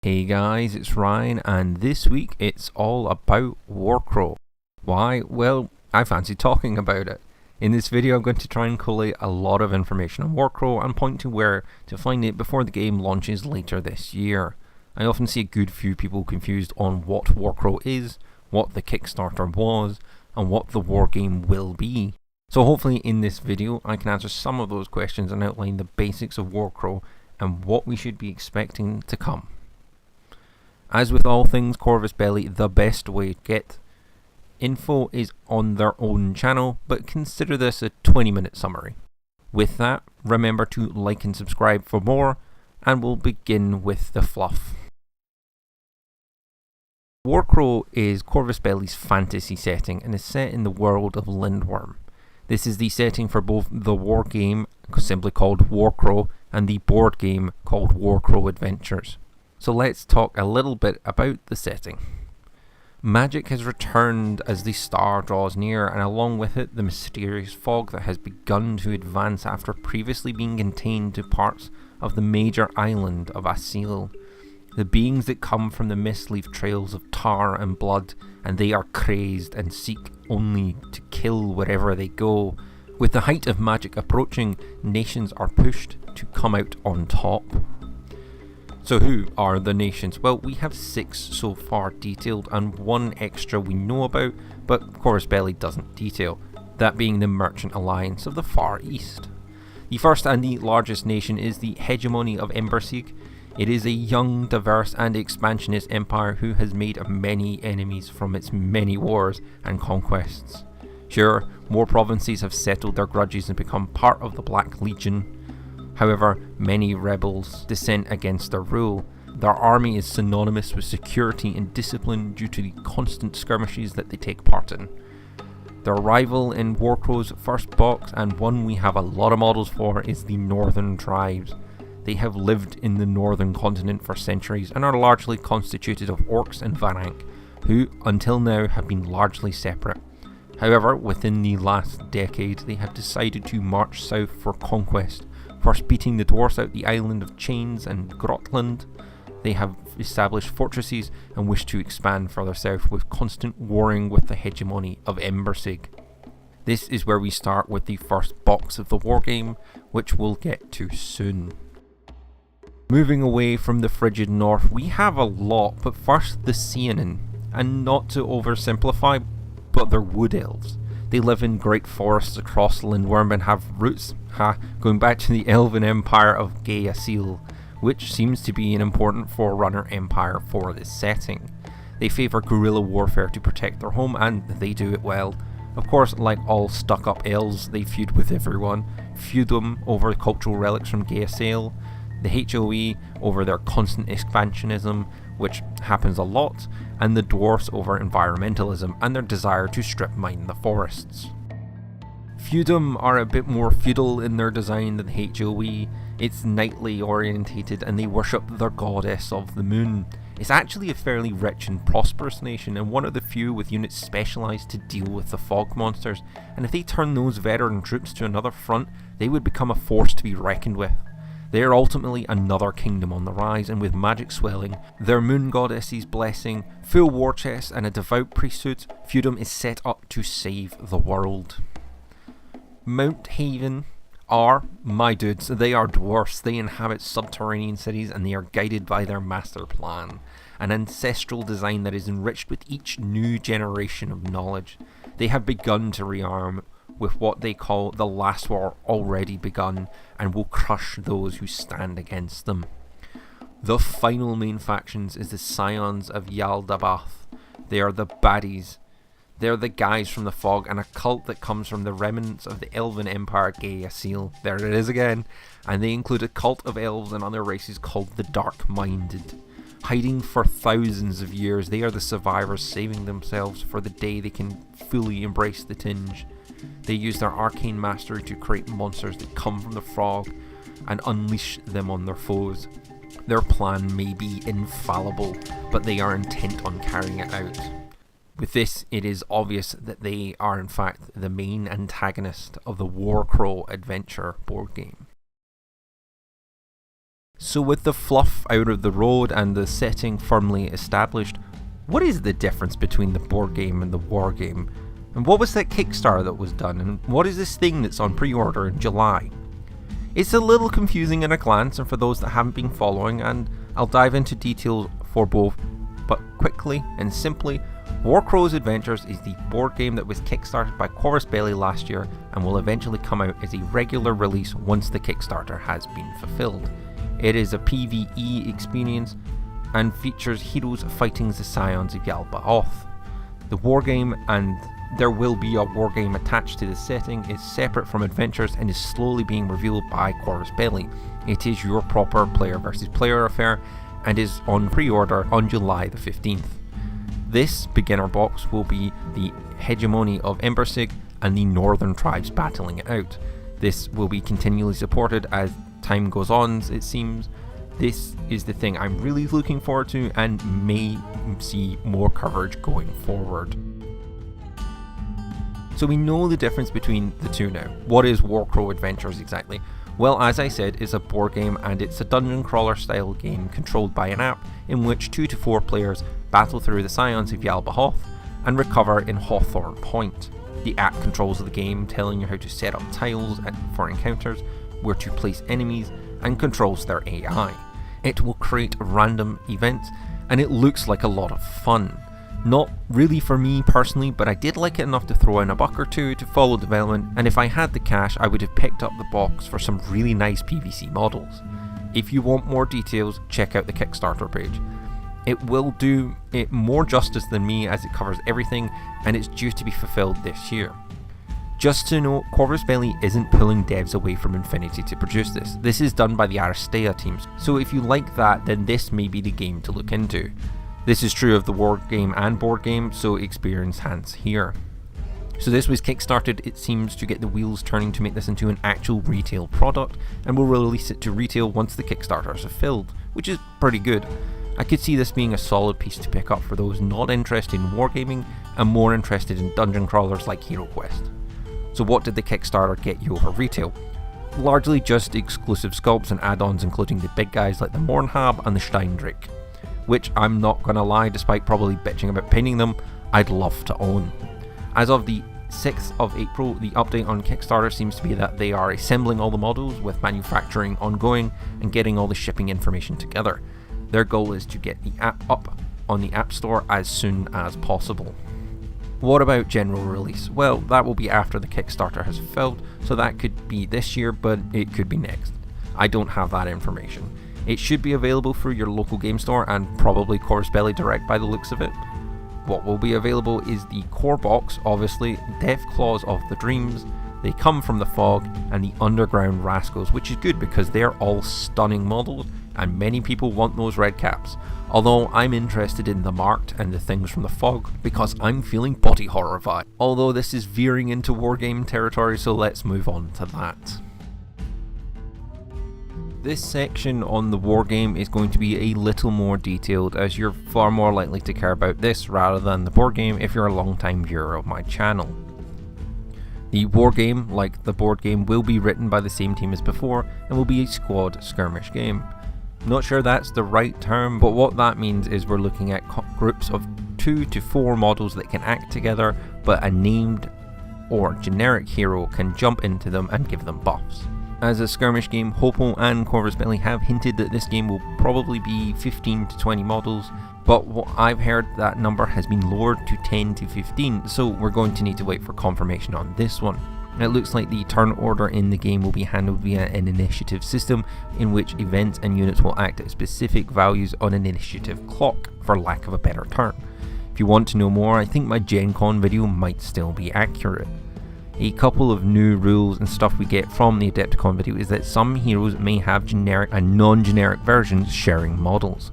Hey guys, it's Ryan, and this week it's all about Warcrow. Why? Well, I fancy talking about it. In this video I'm going to try and collate a lot of information on Warcrow and point to where to find it before the game launches later this year. I often see a good few people confused on what Warcrow is, what the Kickstarter was, and what the Wargame will be. So hopefully in this video I can answer some of those questions and outline the basics of Warcrow and what we should be expecting to come. As with all things Corvus Belli, the best way to get info is on their own channel, but consider this a 20-minute summary. With that, remember to like and subscribe for more, and we'll begin with the fluff. Warcrow is Corvus Belli's fantasy setting and is set in the world of Lindworm. This is the setting for both the Wargame, simply called Warcrow, and the board game called Warcrow Adventures. So let's talk a little bit about the setting. Magic has returned as the star draws near, and along with it the mysterious fog that has begun to advance after previously being contained to parts of the major island of Asil. The beings that come from the mist leave trails of tar and blood, and they are crazed and seek only to kill wherever they go. With the height of magic approaching, nations are pushed to come out on top. So who are the nations? Well, we have 6 so far detailed and 1 extra we know about, but Corvus Belli doesn't detail, that being the Merchant Alliance of the Far East. The first and the largest nation is the Hegemony of Embersig. It is a young, diverse and expansionist empire who has made many enemies from its many wars and conquests. Sure, more provinces have settled their grudges and become part of the Black Legion. However, many rebels dissent against their rule. Their army is synonymous with security and discipline due to the constant skirmishes that they take part in. Their rival in Warcrow's first box, and one we have a lot of models for, is the Northern Tribes. They have lived in the northern continent for centuries and are largely constituted of orcs and Varank, who until now have been largely separate. However, within the last decade they have decided to march south for conquest, first beating the dwarfs out the island of Chains and Grotland. They have established fortresses and wish to expand further south with constant warring with the hegemony of Embersig. This is where we start with the first box of the wargame, which we'll get to soon. Moving away from the frigid north, we have a lot, but first the Seanan, and not to oversimplify, but they're wood elves. They live in great forests across Lindworm and have roots, going back to the elven empire of Asil, which seems to be an important forerunner empire for this setting. They favour guerrilla warfare to protect their home, and they do it well. Of course, like all stuck-up elves, they feud with everyone. Feudum over cultural relics from Asil, the HOE over their constant expansionism, which happens a lot, and the dwarfs over environmentalism and their desire to strip mine the forests. Feudum are a bit more feudal in their design than HOE. It's knightly orientated and they worship their goddess of the moon. It's actually a fairly rich and prosperous nation, and one of the few with units specialised to deal with the fog monsters, and if they turn those veteran troops to another front, they would become a force to be reckoned with. They are ultimately another kingdom on the rise, and with magic swelling, their moon goddess's blessing, full war chests and a devout priesthood, Feudum is set up to save the world. Mount Haven are my dudes. They are dwarfs. They inhabit subterranean cities and they are guided by their master plan, an ancestral design that is enriched with each new generation of knowledge. They have begun to rearm with what they call the last war already begun, and will crush those who stand against them. The final main factions is the Scions of Yaldabaoth. They are the baddies. They're the guys from the fog, and a cult that comes from the remnants of the elven empire Asil. There it is again. And they include a cult of elves and other races called the Dark-Minded. Hiding for thousands of years, they are the survivors saving themselves for the day they can fully embrace the tinge. They use their arcane mastery to create monsters that come from the frog and unleash them on their foes. Their plan may be infallible, but they are intent on carrying it out. With this, it is obvious that they are in fact the main antagonist of the Warcrow Adventure board game. So with the fluff out of the road and the setting firmly established, what is the difference between the board game and the war game? And what was that Kickstarter that was done? And what is this thing that's on pre-order in July? It's a little confusing at a glance and for those that haven't been following, and I'll dive into details for both, but quickly and simply, Warcrow Adventures is the board game that was kickstarted by Corvus belli last year and will eventually come out as a regular release once the Kickstarter has been fulfilled. It is a PvE experience and features heroes fighting the scions of Yaldabaoth. The wargame, and there will be a wargame attached to the setting, is separate from Adventures and is slowly being revealed by Corvus belli. It is your proper player versus player affair and is on pre-order on July the 15th. This beginner box will be the hegemony of Embersig and the northern tribes battling it out. This will be continually supported as time goes on, it seems. This is the thing I'm really looking forward to and may see more coverage going forward. So we know the difference between the two now. What is Warcrow Adventures exactly? Well, as I said, it's a board game and it's a dungeon crawler style game controlled by an app in which 2 to 4 players battle through the scions of Yaldabaoth and recover in Hawthorne Point. The app controls the game, telling you how to set up tiles for encounters, where to place enemies, and controls their AI. It will create random events, and it looks like a lot of fun. Not really for me personally, but I did like it enough to throw in a buck or two to follow development, and if I had the cash I would have picked up the box for some really nice PVC models. If you want more details, check out the Kickstarter page. It will do it more justice than me as it covers everything, and it's due to be fulfilled this year. Just to note, Corvus belli isn't pulling devs away from Infinity to produce this. This is done by the Aristea teams, so if you like that, then this may be the game to look into. This is true of the war game and board game, so experience hands here. So this was kickstarted, it seems, to get the wheels turning to make this into an actual retail product, and we'll release it to retail once the Kickstarters are filled, which is pretty good. I could see this being a solid piece to pick up for those not interested in wargaming and more interested in dungeon crawlers like HeroQuest. So what did the Kickstarter get you over retail? Largely just exclusive sculpts and add-ons, including the big guys like the Mornhab and the Steindrake, which I'm not gonna lie, despite probably bitching about painting them, I'd love to own. As of the 6th of April, the update on Kickstarter seems to be that they are assembling all the models with manufacturing ongoing and getting all the shipping information together. Their goal is to get the app up on the App Store as soon as possible. What about general release? Well, that will be after the Kickstarter has filled, so that could be this year, but it could be next. I don't have that information. It should be available through your local game store and probably Corvus belli Direct by the looks of it. What will be available is the core box, obviously, Death Claws of the Dreams, They Come from the Fog, and the Underground Rascals, which is good because they're all stunning models and many people want those red caps. Although I'm interested in the Marked and the Things from the Fog because I'm feeling body horror vibe. Although this is veering into wargame territory, so let's move on to that. This section on the wargame is going to be a little more detailed, as you're far more likely to care about this rather than the board game if you're a long-time viewer of my channel. The wargame, like the board game, will be written by the same team as before and will be a squad skirmish game. Not sure that's the right term, but what that means is we're looking at groups of 2 to 4 models that can act together, but a named or generic hero can jump into them and give them buffs. As a skirmish game, Hopo and Corvus belli have hinted that this game will probably be 15 to 20 models, but what I've heard, that number has been lowered to 10 to 15, so we're going to need to wait for confirmation on this one. It looks like the turn order in the game will be handled via an initiative system in which events and units will act at specific values on an initiative clock, for lack of a better term. If you want to know more, I think my Gen Con video might still be accurate. A couple of new rules and stuff we get from the Adepticon video is that some heroes may have generic and non-generic versions sharing models.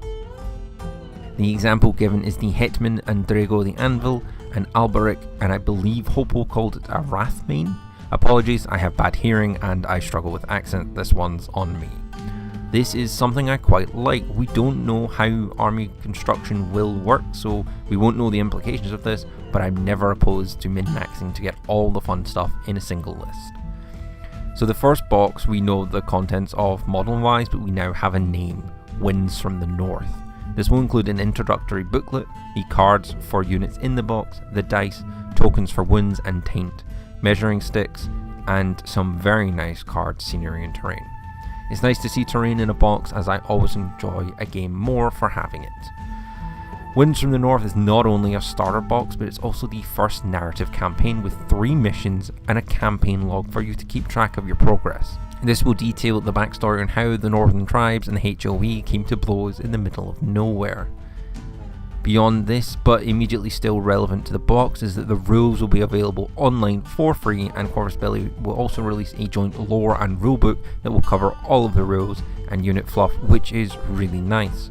The example given is the Hetman and Drago the Anvil, and Alberic, and I believe Hopo called it a Wrathbane. Apologies, I have bad hearing and I struggle with accent, this one's on me. This is something I quite like. We don't know how army construction will work, so we won't know the implications of this, but I'm never opposed to min-maxing to get all the fun stuff in a single list. So the first box, we know the contents of model-wise, but we now have a name, Winds from the North. This will include an introductory booklet, the cards for units in the box, the dice, tokens for wounds and taint, measuring sticks, and some very nice card scenery and terrain. It's nice to see terrain in a box, as I always enjoy a game more for having it. Winds from the North is not only a starter box, but it's also the first narrative campaign with 3 missions and a campaign log for you to keep track of your progress. This will detail the backstory on how the Northern Tribes and the HOE came to blows in the middle of nowhere. Beyond this, but immediately still relevant to the box, is that the rules will be available online for free, and Corvus Belli will also release a joint lore and rulebook that will cover all of the rules and unit fluff, which is really nice.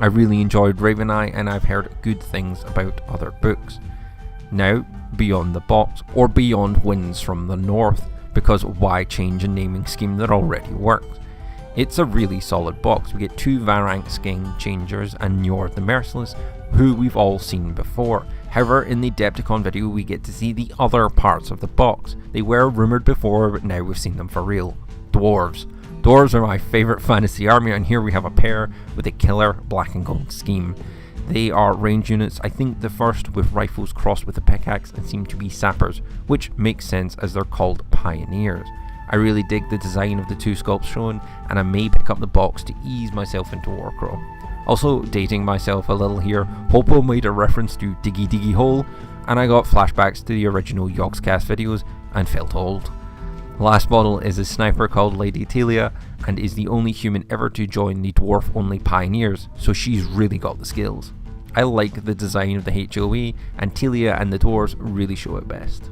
I really enjoyed Raven Eye, and I've heard good things about other books. Now, beyond the box, or beyond Winds from the North, because why change a naming scheme that already works? It's a really solid box. We get 2 Varanx Game Changers and Njord the Merciless, who we've all seen before. However, in the Adepticon video we get to see the other parts of the box. They were rumoured before, but now we've seen them for real. Dwarves. Dwarves are my favourite fantasy army, and here we have a pair with a killer black and gold scheme. They are range units, I think the first with rifles crossed with a pickaxe, and seem to be sappers, which makes sense as they're called pioneers. I really dig the design of the 2 sculpts shown, and I may pick up the box to ease myself into Warcrow. Also, dating myself a little here, Hopo made a reference to Diggy Diggy Hole, and I got flashbacks to the original Yogscast videos and felt old. Last model is a sniper called Lady Telia, and is the only human ever to join the dwarf-only pioneers, so she's really got the skills. I like the design of the HOE, and Telia and the dwarves really show it best.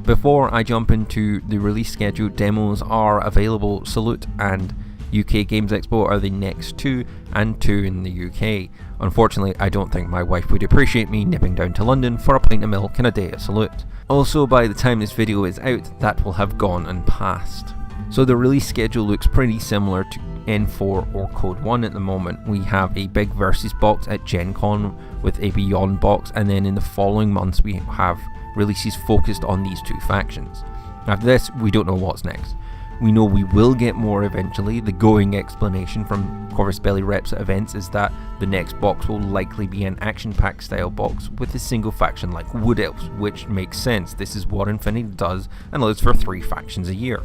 Before I jump into the release schedule, demos are available. Salute and UK Games Expo are the next 2, and 2 in the UK. Unfortunately, I don't think my wife would appreciate me nipping down to London for a pint of milk and a day at Salute. Also, by the time this video is out, that will have gone and passed. So the release schedule looks pretty similar to N4 or Code 1 at the moment. We have a big Versus box at Gen Con with a Beyond box, and then in the following months we have releases focused on these 2 factions. After this, we don't know what's next. We know we will get more eventually. The going explanation from Corvus Belli reps at events is that the next box will likely be an action-pack style box with a single faction like Wood Elves, which makes sense. This is what Infinity does and allows for 3 factions a year.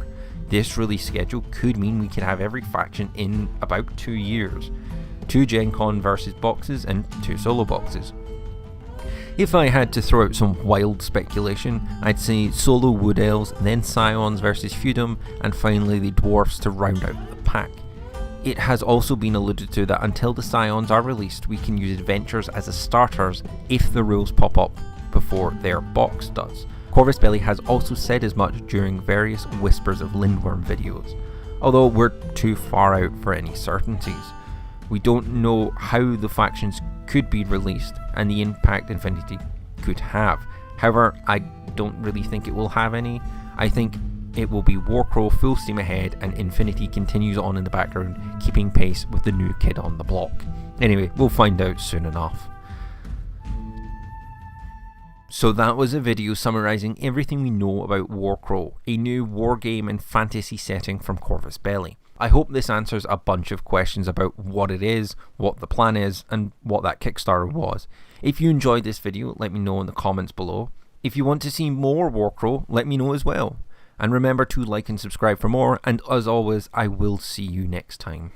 This release schedule could mean we could have every faction in about 2 years. 2 Gen Con versus boxes and 2 solo boxes. If I had to throw out some wild speculation, I'd say solo Wood Elves, then Scions versus Feudum, and finally the Dwarfs to round out the pack. It has also been alluded to that until the Scions are released, we can use adventures as a starters if the rules pop up before their box does. Corvus Belli has also said as much during various Whispers of Lindworm videos, although we're too far out for any certainties. We don't know how the factions could be released and the impact Infinity could have. However, I don't really think it will have any. I think it will be Warcrow full steam ahead, and Infinity continues on in the background, keeping pace with the new kid on the block. Anyway, we'll find out soon enough. So that was a video summarising everything we know about Warcrow, a new wargame and fantasy setting from Corvus Belli. I hope this answers a bunch of questions about what it is, what the plan is, and what that Kickstarter was. If you enjoyed this video, let me know in the comments below. If you want to see more Warcrow, let me know as well. And remember to like and subscribe for more, and as always, I will see you next time.